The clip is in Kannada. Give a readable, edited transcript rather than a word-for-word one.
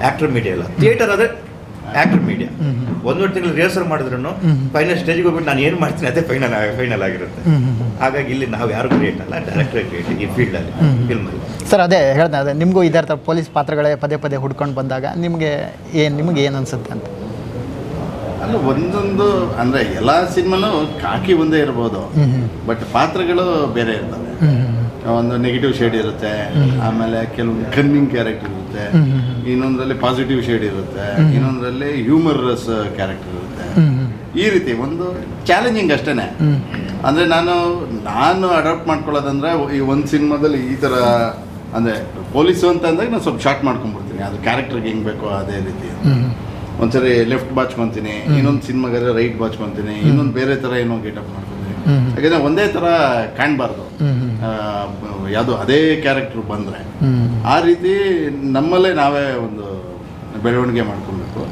ಆ್ಯಕ್ಟರ್ ಮೀಡಿಯಾ ಇಲ್ಲ. ಥಿಯೇಟರ್ ಆದರೆ ಆ್ಯಕ್ಟರ್ ಮೀಡಿಯಾ. ಒಂದೂವರೆ ತಿಂಗಳು ರಿಹರ್ಸಲ್ ಮಾಡಿದ್ರು ಫೈನಲ್ ಸ್ಟೇಜ್ಗೆ ಹೋಗ್ಬಿಟ್ಟು ನಾನು ಏನು ಮಾಡ್ತೀನಿ ಅದೇ ಫೈನಲ್ ಆಗಿರುತ್ತೆ. ಹಾಗಾಗಿ ಇಲ್ಲಿ ನಾವು ಯಾರು ಕ್ರಿಯೇಟ್ ಅಲ್ಲ, ಡೈರೆಕ್ಟರ್ ಕ್ರಿಯೇಟ್ ಈ ಫೀಲ್ಡಲ್ಲಿ ಫಿಲ್ಮಲ್ಲಿ. ಸರ್ ಅದೇ ಹೇಳ್ದೆ, ಅದೇ ನಿಮಗೂ ಇದೇ ಥರ ಪೊಲೀಸ್ ಪಾತ್ರಗಳೇ ಪದೇ ಪದೇ ಹುಡ್ಕೊಂಡು ಬಂದಾಗ ನಿಮಗೆ ಏನು ಅನಿಸುತ್ತೆ ಅಂತ? ಅಲ್ಲ, ಒಂದೊಂದು ಅಂದರೆ ಎಲ್ಲ ಸಿನಿಮಾನು ಕಾಕಿ ಒಂದೇ ಇರ್ಬೋದು, ಬಟ್ ಪಾತ್ರಗಳು ಬೇರೆ ಇರ್ತವೆ. ಒಂದು ನೆಗೆಟಿವ್ ಶೇಡ್ ಇರುತ್ತೆ, ಆಮೇಲೆ ಕೆಲವೊಂದು ಕನ್ನಿಂಗ್ ಕ್ಯಾರೆಕ್ಟರ್ ಇರುತ್ತೆ, ಇನ್ನೊಂದರಲ್ಲಿ ಪಾಸಿಟಿವ್ ಶೇಡ್ ಇರುತ್ತೆ, ಇನ್ನೊಂದರಲ್ಲಿ ಹ್ಯೂಮರಸ್ ಕ್ಯಾರೆಕ್ಟರ್ ಇರುತ್ತೆ. ಈ ರೀತಿ ಒಂದು ಚಾಲೆಂಜಿಂಗ್ ಅಷ್ಟೇ. ಅಂದರೆ ನಾನು ಅಡಾಪ್ಟ್ ಮಾಡ್ಕೊಳ್ಳೋದಂದ್ರೆ ಈ ಒಂದು ಸಿನಿಮಾದಲ್ಲಿ ಈ ಥರ ಅಂದರೆ ಪೊಲೀಸು ಅಂತ ಅಂದಾಗ ನಾನು ಸ್ವಲ್ಪ ಶಾರ್ಟ್ ಮಾಡ್ಕೊಂಡ್ಬಿಡ್ತೀನಿ, ಅದು ಕ್ಯಾರೆಕ್ಟರ್ಗೆ ಹೆಂಗೆ ಬೇಕೋ ಅದೇ ರೀತಿ. ಒಂದ್ಸರಿ ಲೆಫ್ಟ್ ಬಾಚ್ಕೊತೀನಿ, ಇನ್ನೊಂದು ಸಿನಿಮಾಗಾದ್ರೆ ರೈಟ್ ಬಾಚ್ಕೊತೀನಿ, ಇನ್ನೊಂದು ಬೇರೆ ಥರ ಏನೋ ಗೆಟಪ್ ಮಾಡ್ಕೊತೀನಿ. ಯಾಕಂದರೆ ಒಂದೇ ಥರ ಕಾಣಬಾರ್ದು, ಯಾವುದು ಅದೇ ಕ್ಯಾರೆಕ್ಟರ್ ಬಂದರೆ. ಆ ರೀತಿ ನಮ್ಮಲ್ಲೇ ನಾವೇ ಒಂದು ಬೆಳವಣಿಗೆ ಮಾಡ್ಕೊಬೇಕು.